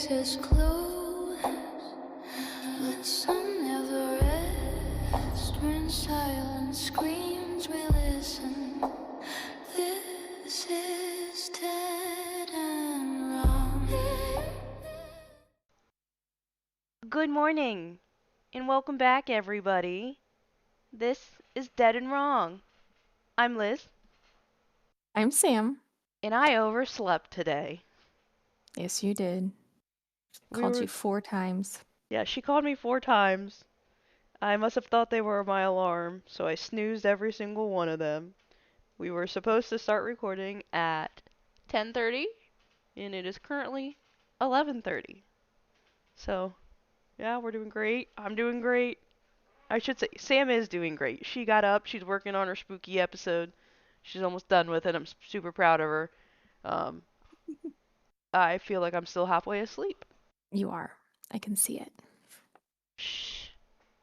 cases close, but some never rest. When silence screams, we listen. This is dead and wrong. Good morning, and welcome back, everybody. This is Dead and Wrong. I'm Liz, I'm Sam. and I overslept today. Yes, you did. We Called were, you 4 times. yeah, she called me 4 times. I must have thought they were my alarm, so I snoozed every single one of them. We were supposed to start recording at 10:30, and it is currently 11:30. So, yeah, we're doing great. I'm doing great. I should say, Sam is doing great. She got up, she's working on her spooky episode. She's almost done with it. I'm super proud of her. Um, I feel like I'm still halfway asleep. You are. I can see it. Shh.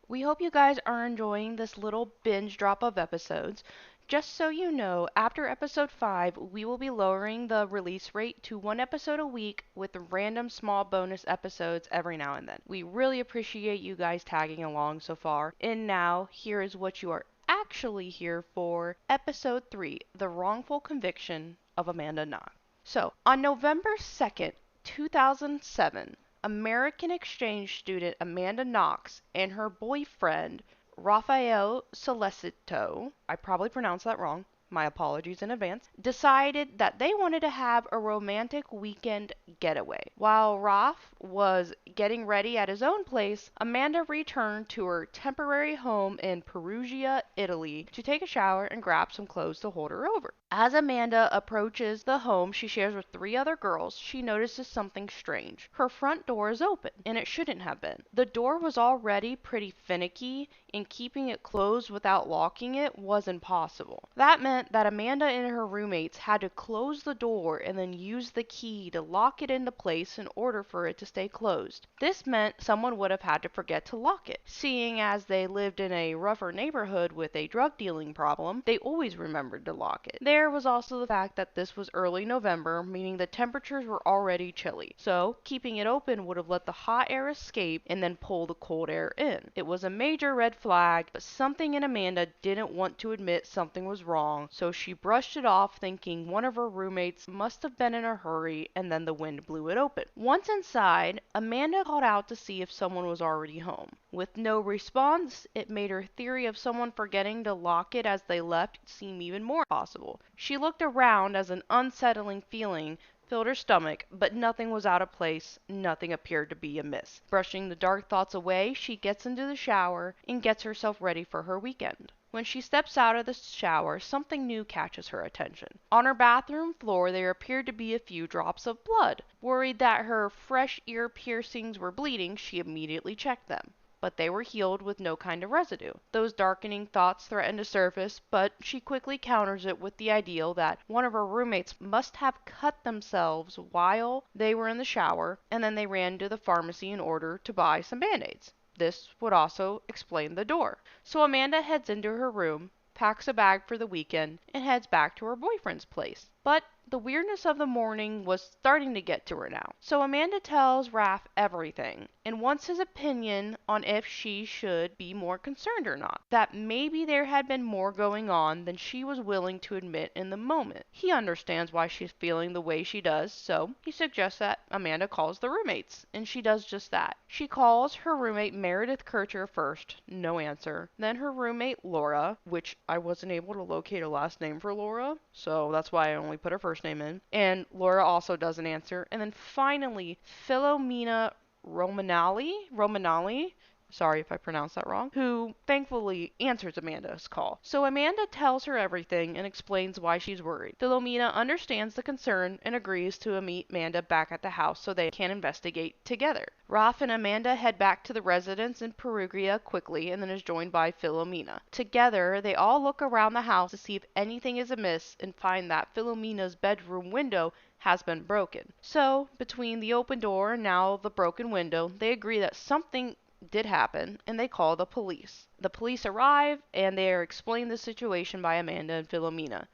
We hope you guys are enjoying this little binge drop of episodes. Just so you know, after episode 5, we will be lowering the release rate to 1 episode a week with random small bonus episodes every now and then. We really appreciate you guys tagging along so far. And now, here is what you are actually here for episode 3, The Wrongful Conviction of Amanda Knox. So, on November 2nd, 2007, American exchange student Amanda Knox and her boyfriend Raphael Solicito, I probably pronounced that wrong, my apologies in advance, decided that they wanted to have a romantic weekend getaway. While Raph was getting ready at his own place, Amanda returned to her temporary home in Perugia, Italy to take a shower and grab some clothes to hold her over. As Amanda approaches the home she shares with 3 other girls, she notices something strange. Her front door is open, and it shouldn't have been. The door was already pretty finicky, and keeping it closed without locking it was impossible. That meant that Amanda and her roommates had to close the door and then use the key to lock it into place in order for it to stay closed. This meant someone would have had to forget to lock it. Seeing as they lived in a rougher neighborhood with a drug dealing problem, they always remembered to lock it. There was also the fact that this was early November, meaning the temperatures were already chilly. So, keeping it open would have let the hot air escape and then pull the cold air in. It was a major red flag, but something in Amanda didn't want to admit something was wrong, so she brushed it off, thinking one of her roommates must have been in a hurry, and then the wind blew it open. Once inside, Amanda called out to see if someone was already home. With no response, it made her theory of someone forgetting to lock it as they left seem even more possible. She looked around as an unsettling feeling filled her stomach, but nothing was out of place, nothing appeared to be amiss. Brushing the dark thoughts away, she gets into the shower and gets herself ready for her weekend. When she steps out of the shower, something new catches her attention. On her bathroom floor, there appeared to be a few drops of blood. Worried that her fresh ear piercings were bleeding, she immediately checked them, but they were healed with no kind of residue. Those darkening thoughts threaten to surface, but she quickly counters it with the idea that one of her roommates must have cut themselves while they were in the shower, and then they ran to the pharmacy in order to buy some band-aids. This would also explain the door. So Amanda heads into her room, packs a bag for the weekend, and heads back to her boyfriend's place. But the weirdness of the morning was starting to get to her now. So Amanda tells Raph everything and wants his opinion on if she should be more concerned or not. That maybe there had been more going on than she was willing to admit in the moment. He understands why she's feeling the way she does, so he suggests that Amanda calls the roommates, and she does just that. She calls her roommate Meredith Kircher first, no answer. Then her roommate Laura, which I wasn't able to locate a last name for Laura, so that's why I only put her first name in. And Laura also doesn't answer. And then finally, Philomena Romanali, sorry if I pronounced that wrong, who thankfully answers Amanda's call. So Amanda tells her everything and explains why she's worried. Philomena understands the concern and agrees to meet Amanda back at the house so they can investigate together. Ralph and Amanda head back to the residence in Perugia quickly and then is joined by Philomena. Together, they all look around the house to see if anything is amiss and find that Philomena's bedroom window has been broken. So, between the open door and now the broken window, they agree that something did happen and they call the police. The police arrive and they are explained the situation by Amanda and Philomena.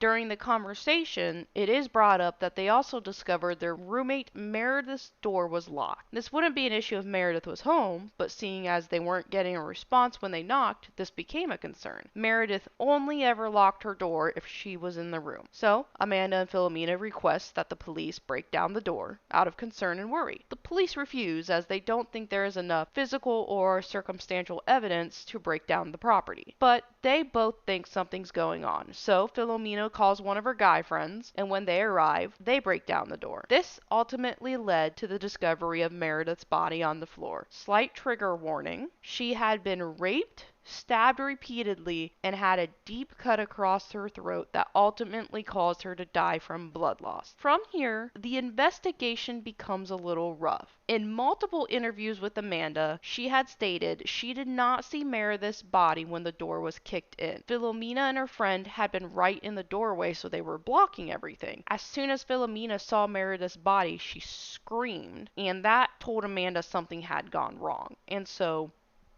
During the conversation, it is brought up that they also discovered their roommate Meredith's door was locked. This wouldn't be an issue if Meredith was home, but seeing as they weren't getting a response when they knocked, this became a concern. Meredith only ever locked her door if she was in the room. So, Amanda and Philomena request that the police break down the door out of concern and worry. The police refuse as they don't think there is enough physical or circumstantial evidence to break down the property. But they both think something's going on. So, Philomena calls one of her guy friends, and when they arrive, they break down the door. This ultimately led to the discovery of Meredith's body on the floor. Slight trigger warning: she had been raped, stabbed repeatedly, and had a deep cut across her throat that ultimately caused her to die from blood loss. From here, the investigation becomes a little rough. In multiple interviews with Amanda, she had stated she did not see Meredith's body when the door was kicked in. Philomena and her friend had been right in the doorway, so they were blocking everything. As soon as Philomena saw Meredith's body, she screamed, and that told Amanda something had gone wrong. And so,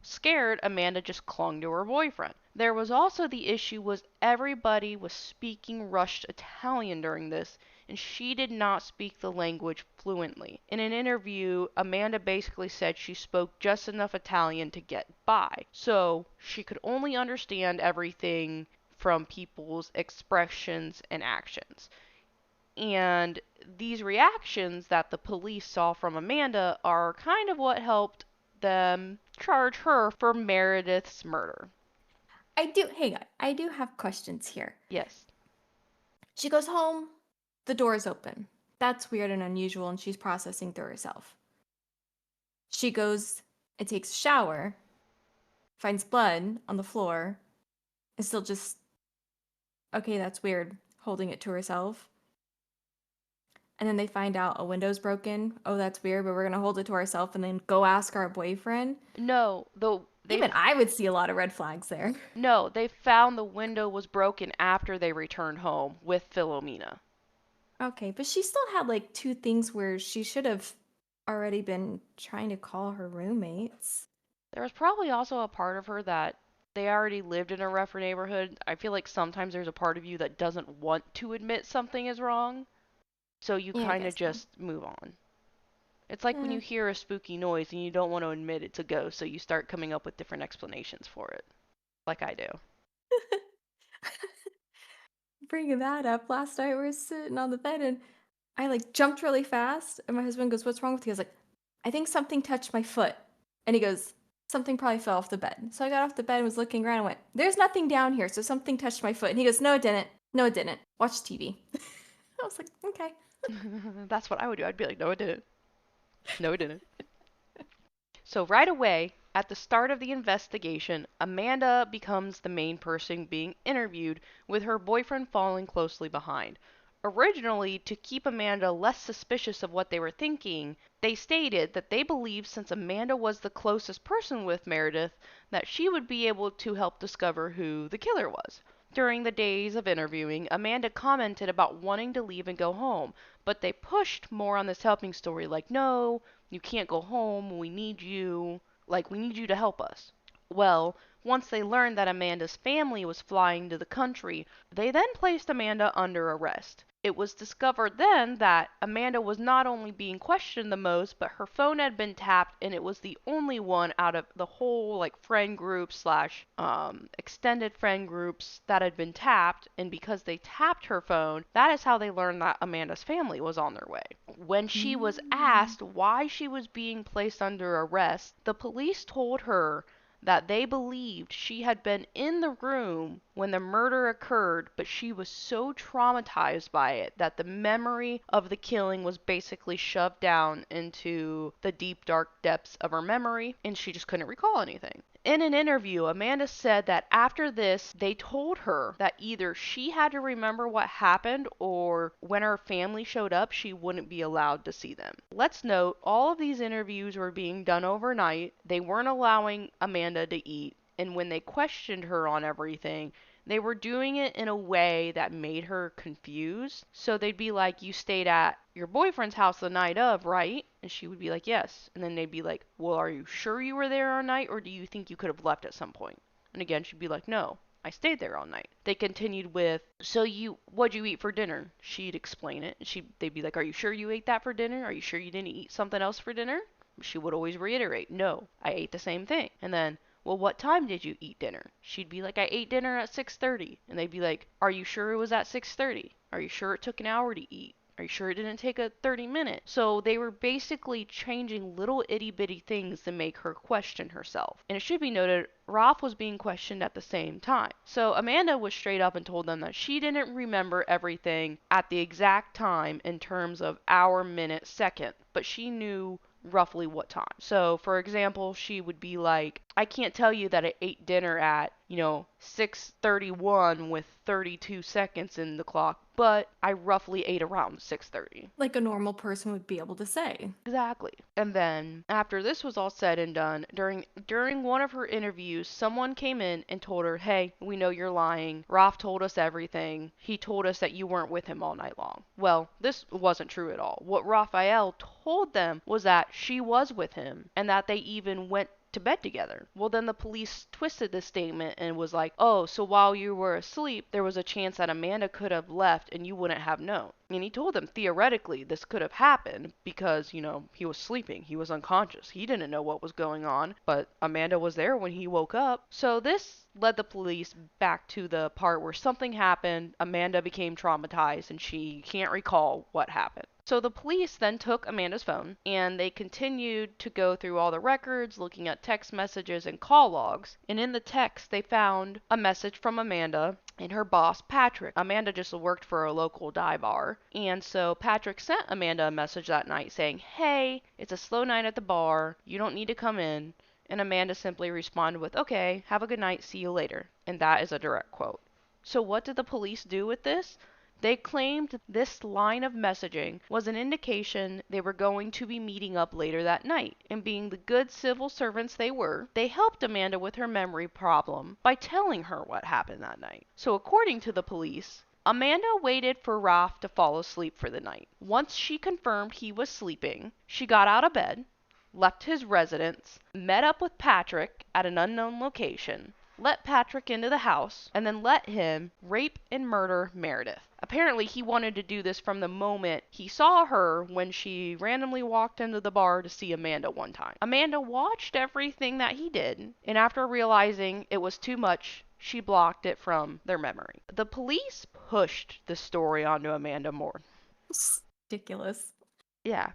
scared, Amanda just clung to her boyfriend. There was also the issue was everybody was speaking rushed Italian during this, and she did not speak the language fluently. In an interview, Amanda basically said she spoke just enough Italian to get by, so she could only understand everything from people's expressions and actions. And these reactions that the police saw from Amanda are kind of what helped them charge her for Meredith's murder. Hang on. I do have questions here. Yes. She goes home, the door is open. That's weird and unusual, and she's processing through herself. She goes and takes a shower, finds blood on the floor, and still just, okay, that's weird, holding it to herself. And then they find out a window's broken. Oh, that's weird, but we're going to hold it to ourselves and then go ask our boyfriend. No, though. Even I would see a lot of red flags there. No, they found the window was broken after they returned home with Philomena. Okay, but she still had like two things where she should have already been trying to call her roommates. There was probably also a part of her that they already lived in a rougher neighborhood. I feel like sometimes there's a part of you that doesn't want to admit something is wrong, so you Yeah, I kind of guess so. just move on. It's like when you hear a spooky noise and you don't want to admit it's a ghost, so you start coming up with different explanations for it. Like I do. Bringing that up, last night we were sitting on the bed and I like jumped really fast and my husband goes, "What's wrong with you?" I was like, "I think something touched my foot." And he goes, "Something probably fell off the bed." So I got off the bed and was looking around and went, "There's nothing down here, so something touched my foot." And he goes, "No, it didn't. No, it didn't. Watch TV." I was like, okay. That's what I would do. I'd be like, no, it didn't. No, it didn't. So right away, at the start of the investigation, Amanda becomes the main person being interviewed, with her boyfriend following closely behind. Originally, to keep Amanda less suspicious of what they were thinking, they stated that they believed since Amanda was the closest person with Meredith, that she would be able to help discover who the killer was. During the days of interviewing, Amanda commented about wanting to leave and go home, but they pushed more on this helping story, like, no, you can't go home, we need you, like, we need you to help us. Well, once they learned that Amanda's family was flying to the country, they then placed Amanda under arrest. It was discovered then that Amanda was not only being questioned the most, but her phone had been tapped, and it was the only one out of the whole like friend group slash extended friend groups that had been tapped. And because they tapped her phone, that is how they learned that Amanda's family was on their way. When she was asked why she was being placed under arrest, the police told her that they believed she had been in the room when the murder occurred, but she was so traumatized by it that the memory of the killing was basically shoved down into the deep, dark depths of her memory, and she just couldn't recall anything. In an interview, Amanda said that after this, they told her that either she had to remember what happened or when her family showed up, she wouldn't be allowed to see them. Let's note, all of these interviews were being done overnight. They weren't allowing Amanda to eat, and when they questioned her on everything, they were doing it in a way that made her confused. So they'd be like, "You stayed at your boyfriend's house the night of, right?" And she would be like, "Yes." And then they'd be like, "Well, are you sure you were there all night, or do you think you could have left at some point?" And again, she'd be like, "No." I stayed there all night. They continued with, so what'd you eat for dinner? She'd explain it. They'd be like, are you sure you ate that for dinner? Are you sure you didn't eat something else for dinner? She would always reiterate, no, I ate the same thing. And then, well, what time did you eat dinner? She'd be like, I ate dinner at 6:30. And they'd be like, are you sure it was at 6:30? Are you sure it took an hour to eat? Are you sure it didn't take a 30-minute? So they were basically changing little itty bitty things to make her question herself. And it should be noted, Rolf was being questioned at the same time. So Amanda was straight up and told them that she didn't remember everything at the exact time in terms of hour, minute, second, but she knew roughly what time. So, for example, she would be like, I can't tell you that I ate dinner at, 6:31 with 32 seconds in the clock, but I roughly ate around 6:30. Like a normal person would be able to say. Exactly. And then, after this was all said and done, during one of her interviews, someone came in and told her, hey, we know you're lying. Ralph told us everything. He told us that you weren't with him all night long. Well, this wasn't true at all. What Raphael told them was that she was with him and that they even went to bed together. Well, then the police twisted this statement and was like, oh, so while you were asleep, there was a chance that Amanda could have left and you wouldn't have known. And he told them theoretically this could have happened because, he was sleeping. He was unconscious. He didn't know what was going on, but Amanda was there when he woke up. So this led the police back to the part where something happened, Amanda became traumatized, and she can't recall what happened. So the police then took Amanda's phone and they continued to go through all the records, looking at text messages and call logs. And in the text, they found a message from Amanda and her boss, Patrick. Amanda just worked for a local dive bar. And so Patrick sent Amanda a message that night saying, hey, it's a slow night at the bar. You don't need to come in. And Amanda simply responded with, okay, have a good night. See you later. And that is a direct quote. So what did the police do with this? They claimed this line of messaging was an indication they were going to be meeting up later that night, and being the good civil servants they were, they helped Amanda with her memory problem by telling her what happened that night. So according to the police, Amanda waited for Ralph to fall asleep for the night. Once she confirmed he was sleeping, she got out of bed, left his residence, met up with Patrick at an unknown location, let Patrick into the house, and then let him rape and murder Meredith. Apparently, he wanted to do this from the moment he saw her when she randomly walked into the bar to see Amanda one time. Amanda watched everything that he did, and after realizing it was too much, she blocked it from their memory. The police pushed the story onto Amanda more. Ridiculous. Yeah.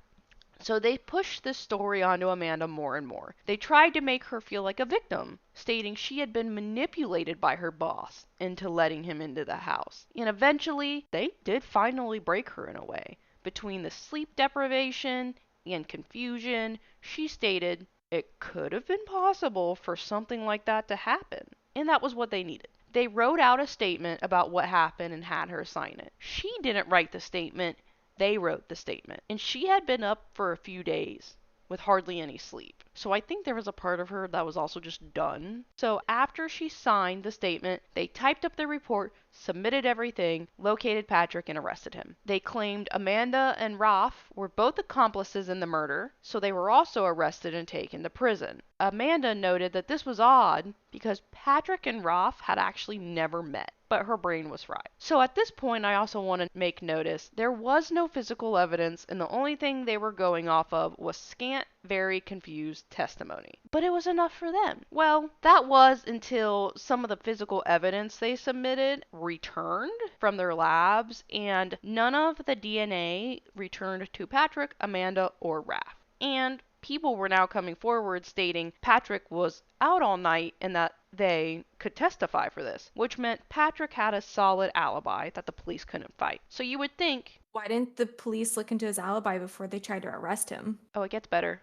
So they pushed this story onto Amanda more and more. They tried to make her feel like a victim, stating she had been manipulated by her boss into letting him into the house. And eventually, they did finally break her in a way. Between the sleep deprivation and confusion, she stated it could have been possible for something like that to happen. And that was what they needed. They wrote out a statement about what happened and had her sign it. She didn't write the statement. They wrote the statement. And she had been up for a few days with hardly any sleep. So I think there was a part of her that was also just done. So after she signed the statement, they typed up the report, submitted everything, located Patrick, and arrested him. They claimed Amanda and Ralph were both accomplices in the murder, so they were also arrested and taken to prison. Amanda noted that this was odd because Patrick and Ralph had actually never met, but her brain was fried. So at this point, I also want to make notice there was no physical evidence, and the only thing they were going off of was scant, very confused testimony. But it was enough for them. Well, that was until some of the physical evidence they submitted returned from their labs, and none of the DNA returned to Patrick, Amanda, or Raph. And people were now coming forward stating Patrick was out all night and that they could testify for this, which meant Patrick had a solid alibi that the police couldn't fight. So you would think, Why didn't the police look into his alibi before they tried to arrest him? oh, it gets better.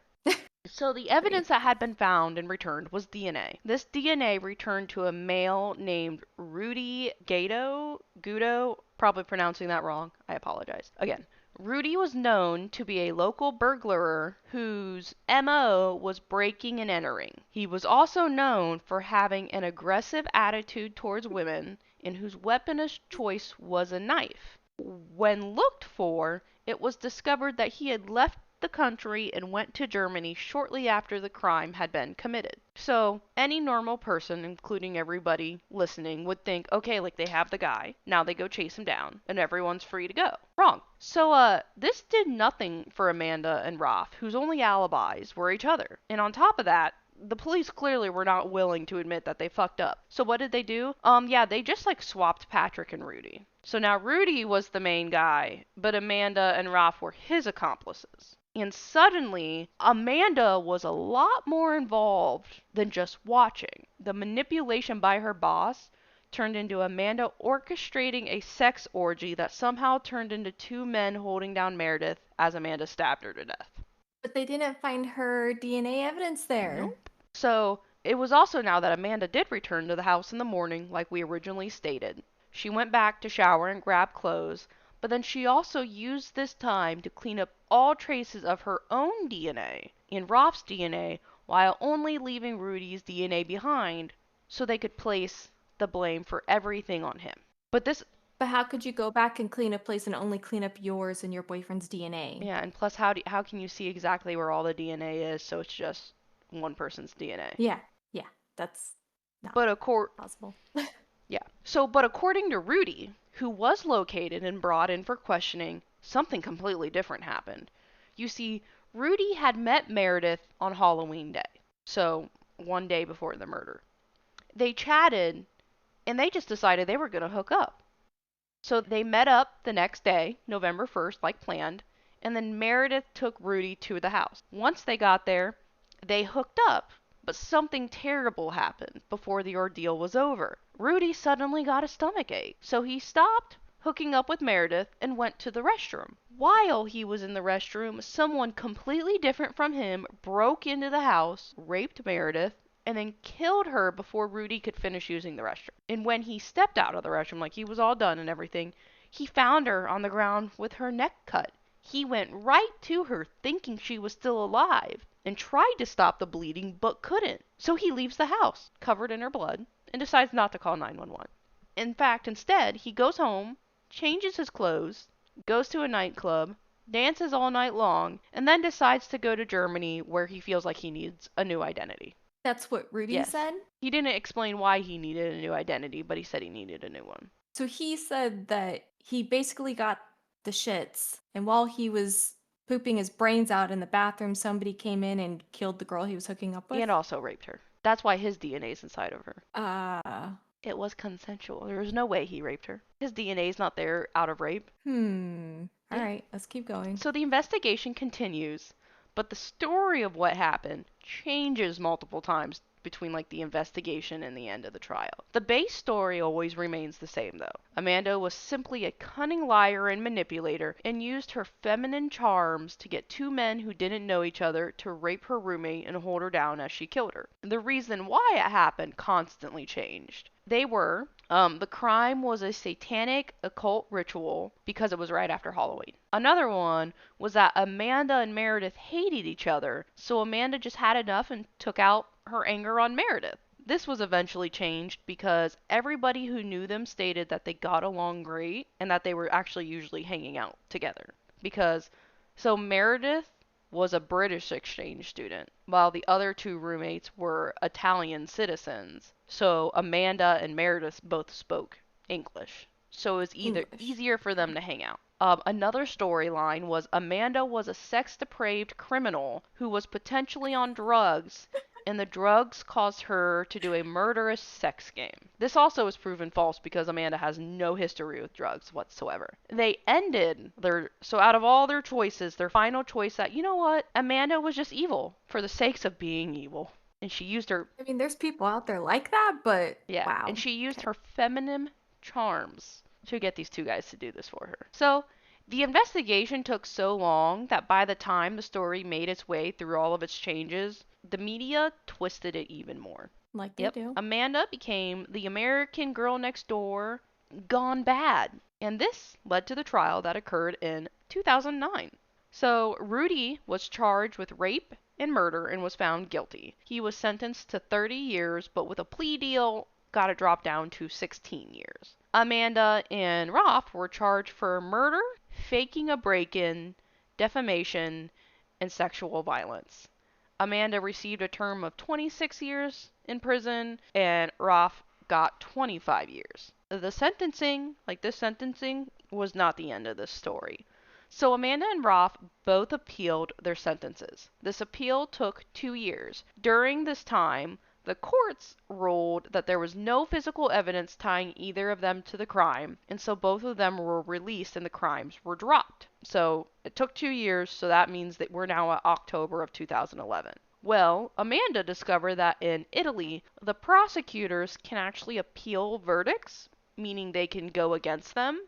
So the evidence that had been found and returned was DNA. This DNA returned to a male named Rudy Gudo, probably pronouncing that wrong. I apologize. Again, Rudy was known to be a local burglar whose MO was breaking and entering. He was also known for having an aggressive attitude towards women and whose weapon of choice was a knife. When looked for, it was discovered that he had left the country and went to Germany shortly after the crime had been committed. So, any normal person, including everybody listening, would think, okay, like they have the guy, now they go chase him down, and everyone's free to go. Wrong. So, this did nothing for Amanda and Rolf, whose only alibis were each other. And on top of that, the police clearly were not willing to admit that they fucked up. So what did they do? Yeah, they just like swapped Patrick and Rudy. So now Rudy was the main guy, but Amanda and Rolf were his accomplices. And suddenly, Amanda was a lot more involved than just watching. The manipulation by her boss turned into Amanda orchestrating a sex orgy that somehow turned into two men holding down Meredith as Amanda stabbed her to death. But they didn't find her DNA evidence there. Nope. So, it was also now that Amanda did return to the house in the morning, like we originally stated. She went back to shower and grab clothes, but then she also used this time to clean up all traces of her own DNA and Rolf's DNA while only leaving Rudy's DNA behind so they could place the blame for everything on him. But how could you go back and clean a place and only clean up yours and your boyfriend's DNA? yeah, and plus how can you see exactly where all the DNA is so it's just one person's DNA? Yeah, that's not But possible. Yeah. So, but according to Rudy, who was located and brought in for questioning, something completely different happened. You see, Rudy had met Meredith on Halloween Day, so one day before the murder. They chatted, and they just decided they were going to hook up. So they met up the next day, November 1st, like planned, and then Meredith took Rudy to the house. Once they got there, they hooked up, but something terrible happened before the ordeal was over. Rudy suddenly got a stomachache, so he stopped hooking up with Meredith and went to the restroom. While he was in the restroom, someone completely different from him broke into the house, raped Meredith, and then killed her before Rudy could finish using the restroom. And when he stepped out of the restroom, like he was all done and everything, he found her on the ground with her neck cut. He went right to her thinking she was still alive and tried to stop the bleeding but couldn't. So he leaves the house, covered in her blood, and decides not to call 911. In fact, instead, he goes home, changes his clothes, goes to a nightclub, dances all night long, and then decides to go to Germany where he feels like he needs a new identity. That's what Rudy said? He didn't explain why he needed a new identity, but he said he needed a new one. So he said that he basically got the shits, and while he was pooping his brains out in the bathroom, somebody came in and killed the girl he was hooking up with? And also raped her. That's why his DNA's inside of her. It was consensual. There was no way he raped her. His DNA's not there out of rape. All right, let's keep going. So the investigation continues, but the story of what happened changes multiple times between like the investigation and the end of the trial. The base story always remains the same though. Amanda was simply a cunning liar and manipulator and used her feminine charms to get two men who didn't know each other to rape her roommate and hold her down as she killed her. The reason why it happened constantly changed. The crime was a satanic occult ritual because it was right after Halloween. Another one was that Amanda and Meredith hated each other, so Amanda just had enough and took out her anger on Meredith. This was eventually changed because everybody who knew them stated that they got along great and that they were actually usually hanging out together. So Meredith was a British exchange student, while the other two roommates were Italian citizens. So Amanda and Meredith both spoke English. So it was easier for them to hang out. Another storyline was Amanda was a sex-depraved criminal who was potentially on drugs, and the drugs caused her to do a murderous sex game. This also was proven false because Amanda has no history with drugs whatsoever. So out of all their choices, their final choice that, you know what, Amanda was just evil for the sakes of being evil. And she used her... I mean, there's people out there like that, but yeah, wow. And she used her feminine charms to get these two guys to do this for her. So the investigation took so long that by the time the story made its way through all of its changes, the media twisted it even more. Like they do. Amanda became the American Girl Next Door gone bad. And this led to the trial that occurred in 2009. So Rudy was charged with rape and murder and was found guilty. He was sentenced to 30 years, but with a plea deal, got it dropped down to 16 years. Amanda and Rolf were charged for murder, faking a break-in, defamation, and sexual violence. Amanda received a term of 26 years in prison, and Roth got 25 years. The sentencing, this sentencing, was not the end of this story. So Amanda and Roth both appealed their sentences. This appeal took 2 years. During this time, the courts ruled that there was no physical evidence tying either of them to the crime, and so both of them were released and the crimes were dropped. So it took 2 years, so that means that we're now at October of 2011. Well, Amanda discovered that in Italy, the prosecutors can actually appeal verdicts, meaning they can go against them,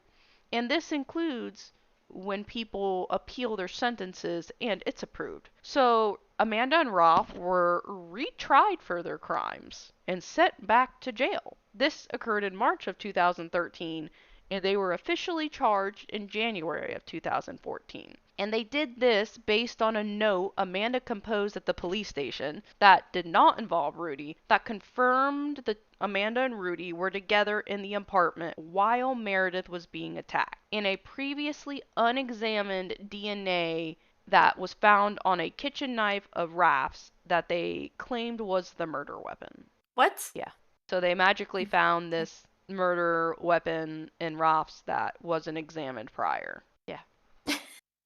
and this includes when people appeal their sentences and it's approved. So Amanda and Roth were retried for their crimes and sent back to jail. This occurred in March of 2013, and they were officially charged in January of 2014. And they did this based on a note Amanda composed at the police station that did not involve Rudy, that confirmed that Amanda and Rudy were together in the apartment while Meredith was being attacked. In a previously unexamined DNA that was found on a kitchen knife of Raph's that they claimed was the murder weapon. What? Yeah. So they magically found this murder weapon in Raph's that wasn't examined prior. Yeah.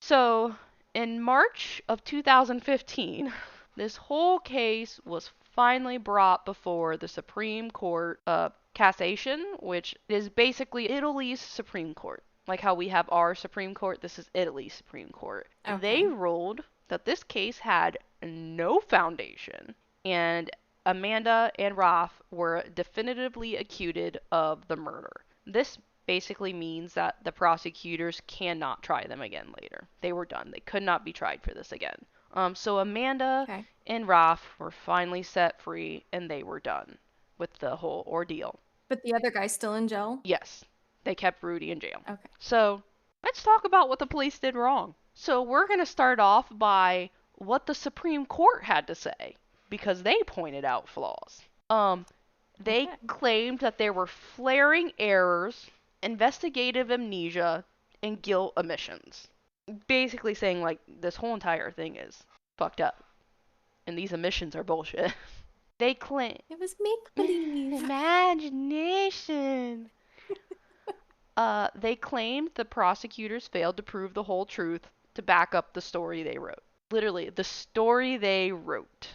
So, in March of 2015, this whole case was finally brought before the Supreme Court of Cassation, which is basically Italy's Supreme Court. Like how we have our Supreme Court, this is Italy's Supreme Court. Okay. They ruled that this case had no foundation, and Amanda and Roth were definitively accused of the murder. This basically means that the prosecutors cannot try them again later. They were done. They could not be tried for this again. So Amanda and Roth were finally set free, and they were done with the whole ordeal. But the other guy's still in jail? Yes, they kept Rudy in jail. Okay. So let's talk about what the police did wrong. So we're going to start off by what the Supreme Court had to say, because they pointed out flaws. They claimed that there were flaring errors, investigative amnesia, and guilt omissions. Basically saying, this whole entire thing is fucked up. And these omissions are bullshit. They claim... It was make-believe. Imagination. They claimed the prosecutors failed to prove the whole truth to back up the story they wrote. Literally, the story they wrote.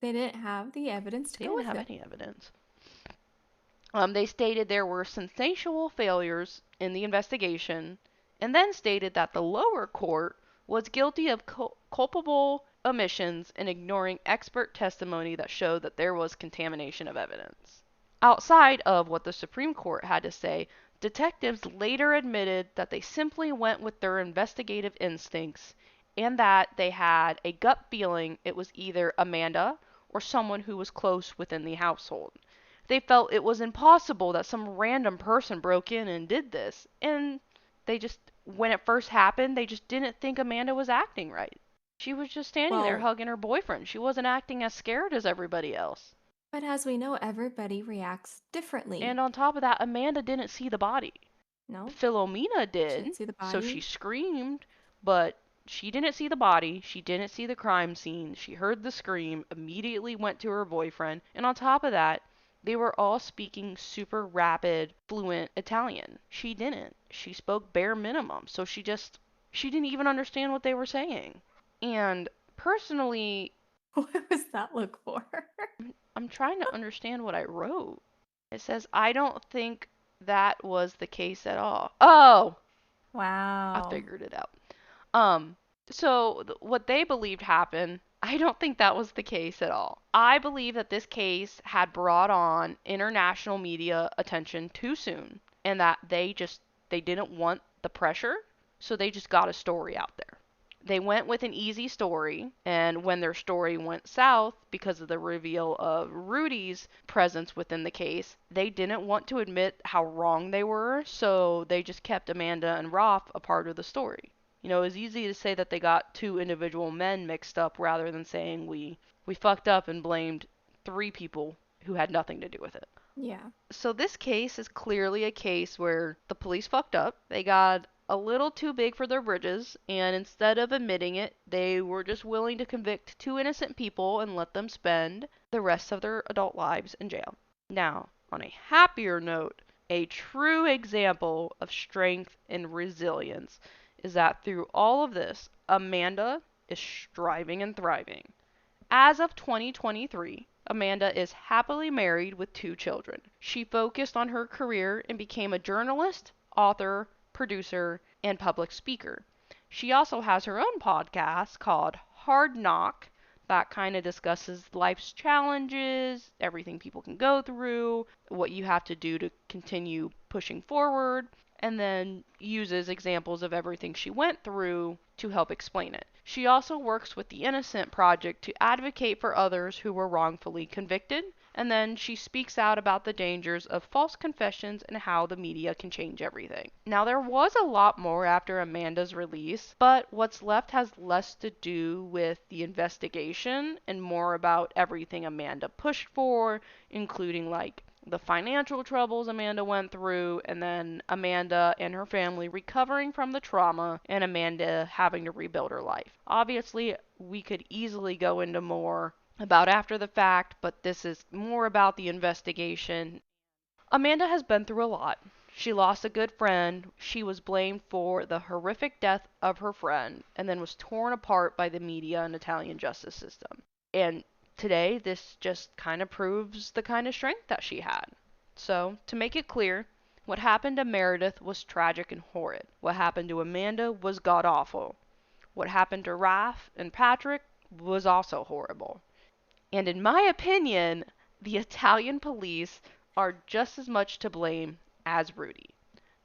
They didn't have the evidence to go with it. They didn't have any evidence. They stated there were sensational failures in the investigation, and then stated that the lower court was guilty of culpable omissions in ignoring expert testimony that showed that there was contamination of evidence. Outside of what the Supreme Court had to say, detectives later admitted that they simply went with their investigative instincts and that they had a gut feeling it was either Amanda or someone who was close within the household. They felt it was impossible that some random person broke in and did this, and they just, when it first happened, they just didn't think Amanda was acting right. She was just standing there hugging her boyfriend. She wasn't acting as scared as everybody else. But as we know, everybody reacts differently. And on top of that, Amanda didn't see the body. No. Philomena did. She didn't see the body. So she screamed, but she didn't see the body. She didn't see the crime scene. She heard the scream, immediately went to her boyfriend. And on top of that, they were all speaking super rapid, fluent Italian. She didn't. She spoke bare minimum. So she didn't even understand what they were saying. And personally... What was that look for? I'm trying to understand what I wrote. It says, I don't think that was the case at all. Oh! Wow. I figured it out. So what they believed happened, I don't think that was the case at all. I believe that this case had brought on international media attention too soon, and that they didn't want the pressure, so they just got a story out there. They went with an easy story, and when their story went south because of the reveal of Rudy's presence within the case, they didn't want to admit how wrong they were, so they just kept Amanda and Roth a part of the story. You know, it was easy to say that they got two individual men mixed up rather than saying we fucked up and blamed three people who had nothing to do with it. Yeah. So this case is clearly a case where the police fucked up. They got a little too big for their britches, and instead of admitting it, they were just willing to convict two innocent people and let them spend the rest of their adult lives in jail. Now, on a happier note, a true example of strength and resilience is that through all of this, Amanda is striving and thriving. As of 2023, Amanda is happily married with two children. She focused on her career and became a journalist, author, producer, and public speaker. She also has her own podcast called Hard Knock that kind of discusses life's challenges, everything people can go through, what you have to do to continue pushing forward, and then uses examples of everything she went through to help explain it. She also works with the Innocent Project to advocate for others who were wrongfully convicted, and then she speaks out about the dangers of false confessions and how the media can change everything. Now, there was a lot more after Amanda's release, but what's left has less to do with the investigation and more about everything Amanda pushed for, including like the financial troubles Amanda went through, and then Amanda and her family recovering from the trauma, and Amanda having to rebuild her life. Obviously, we could easily go into more about after the fact, but this is more about the investigation. Amanda has been through a lot. She lost a good friend, she was blamed for the horrific death of her friend, and then was torn apart by the media and Italian justice system. And today, this just kind of proves the kind of strength that she had. So, to make it clear, what happened to Meredith was tragic and horrid. What happened to Amanda was god awful. What happened to Raph and Patrick was also horrible. And in my opinion, the Italian police are just as much to blame as Rudy.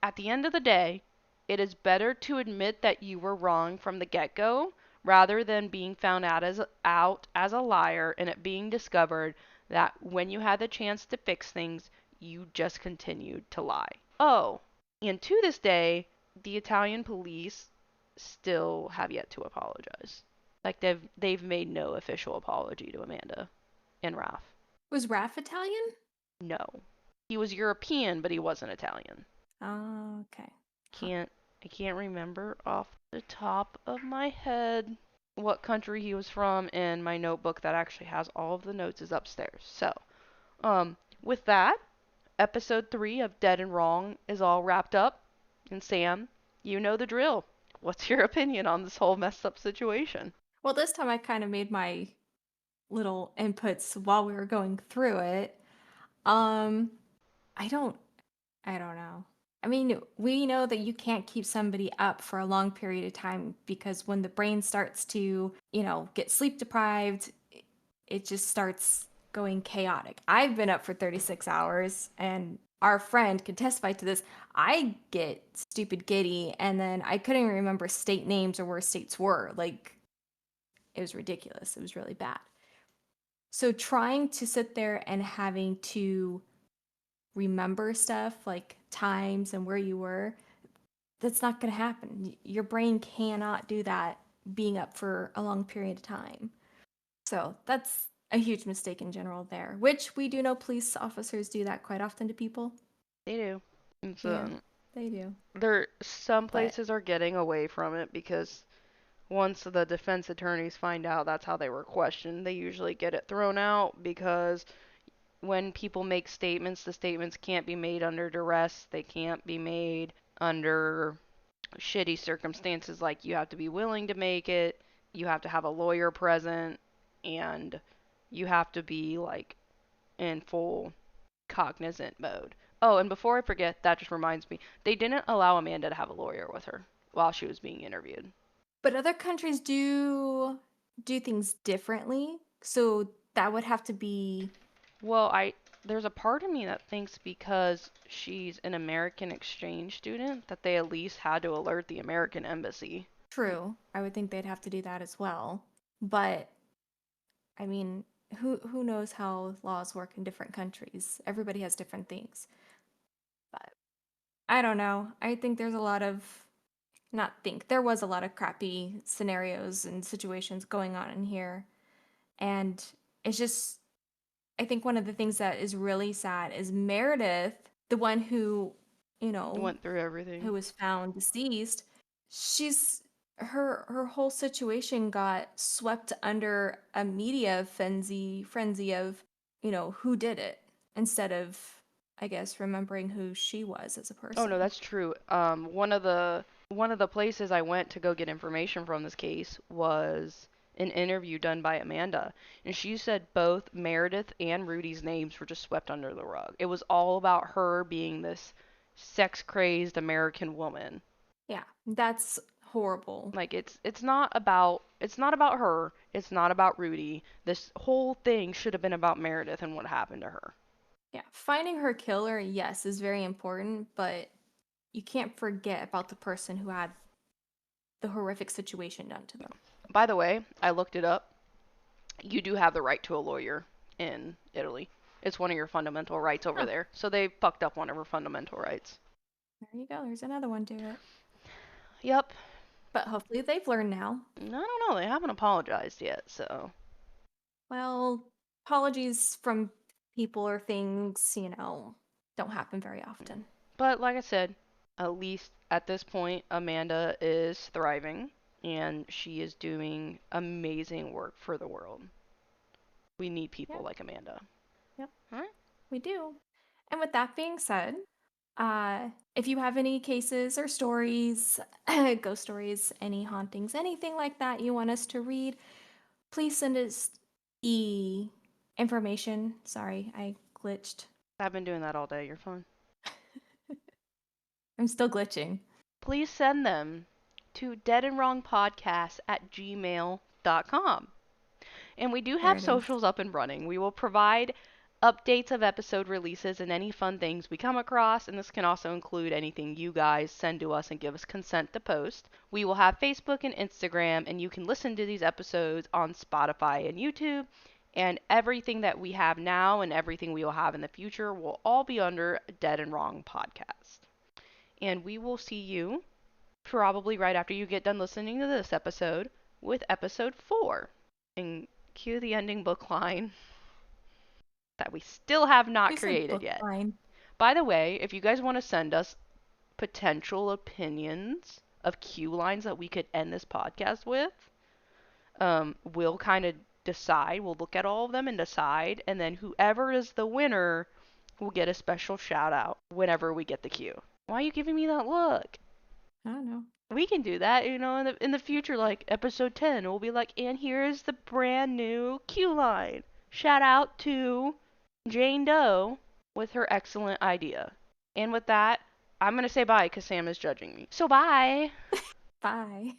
At the end of the day, it is better to admit that you were wrong from the get-go rather than being found out as a liar and it being discovered that when you had the chance to fix things, you just continued to lie. Oh, and to this day, the Italian police still have yet to apologize. Like they've made no official apology to Amanda and Ralph. Was Raph Italian? No. He was European, but he wasn't Italian. Oh, okay. I can't remember off the top of my head what country he was from, and my notebook that actually has all of the notes is upstairs. So, with that, episode 3 of Dead and Wrong is all wrapped up. And Sam, you know the drill. What's your opinion on this whole messed up situation? Well, this time I kind of made my little inputs while we were going through it. Um, I don't I don't know. I mean, we know that you can't keep somebody up for a long period of time because when the brain starts to, get sleep deprived, it just starts going chaotic. I've been up for 36 hours and our friend could testify to this. I get stupid giddy and then I couldn't even remember state names or where states were. Like, it was ridiculous. It was really bad. So trying to sit there and having to remember stuff like times and where you were, that's not going to happen. Your brain cannot do that being up for a long period of time. So that's a huge mistake in general there, which we do know police officers do that quite often to people. They do. It's, Yeah, they do. some But places are getting away from it because once the defense attorneys find out that's how they were questioned, they usually get it thrown out because when people make statements, the statements can't be made under duress. They can't be made under shitty circumstances like you have to be willing to make it, you have to have a lawyer present, and you have to be like in full cognizant mode. Oh, and before I forget, that just reminds me, they didn't allow Amanda to have a lawyer with her while she was being interviewed. but other countries do things differently, so that would have to be Well, there's a part of me that thinks because she's an American exchange student that they at least had to alert the American embassy. true. I would think they'd have to do that as well. But I mean, who knows how laws work in different countries? Everybody has different things. But I don't know. I think there's a lot of not think there was a lot of crappy scenarios and situations going on in here. And it's just I think one of the things that is really sad is Meredith, the one who, Went through everything. who was found deceased, her whole situation got swept under a media frenzy of, who did it, instead of, I guess, remembering who she was as a Oh no, person. that's true. One of the places I went to go get information from this case was an interview done by Amanda, and she said both Meredith and Rudy's names were just swept under the rug. It was all about her being this sex-crazed American woman. Yeah, that's horrible. Like it's not about her, it's not about Rudy. This whole thing should have been about Meredith and what happened to her. Yeah, finding her killer, yes, is very important, but you can't forget about the person who had the horrific situation done to them. By the way, I looked it up. You do have the right to a lawyer in Italy. It's one of your fundamental rights over Huh. there. So they fucked up one of her fundamental rights. There you go. There's another one to it. Yep. But hopefully they've learned now. I don't know. They haven't apologized yet, so. Well, apologies from people or things, don't happen very often. But like I said, at least at this point, Amanda is thriving and she is doing amazing work for the world. We need people Yep. like Amanda. Yep. All right. We do. And with that being said, if you have any cases or stories, ghost stories, any hauntings, anything like that you want us to read, please send us information. Sorry, I glitched. I've been doing that all day. You're fine. I'm still glitching. Please send them to deadandwrongpodcast@gmail.com. And we do There have it is. socials up and running. We will provide updates of episode releases and any fun things we come across, and this can also include anything you guys send to us and give us consent to post. We will have Facebook and Instagram, and you can listen to these episodes on Spotify and YouTube, and everything that we have now and everything we will have in the future will all be under Dead and Wrong Podcast. And we will see you probably right after you get done listening to this episode with episode 4. And cue the ending book line that we still have not You said created book yet. line. By the way, if you guys want to send us potential opinions of cue lines that we could end this podcast with, we'll kind of decide. We'll look at all of them and decide, and then whoever is the winner will get a special shout out whenever we get the cue. Why are you giving me that look? I don't know. We can do that, in the future, like episode 10, we'll be like, and here's the brand new cue line. Shout out to Jane Doe with her excellent idea. And with that, I'm going to say bye because Sam is judging me. So bye. Bye.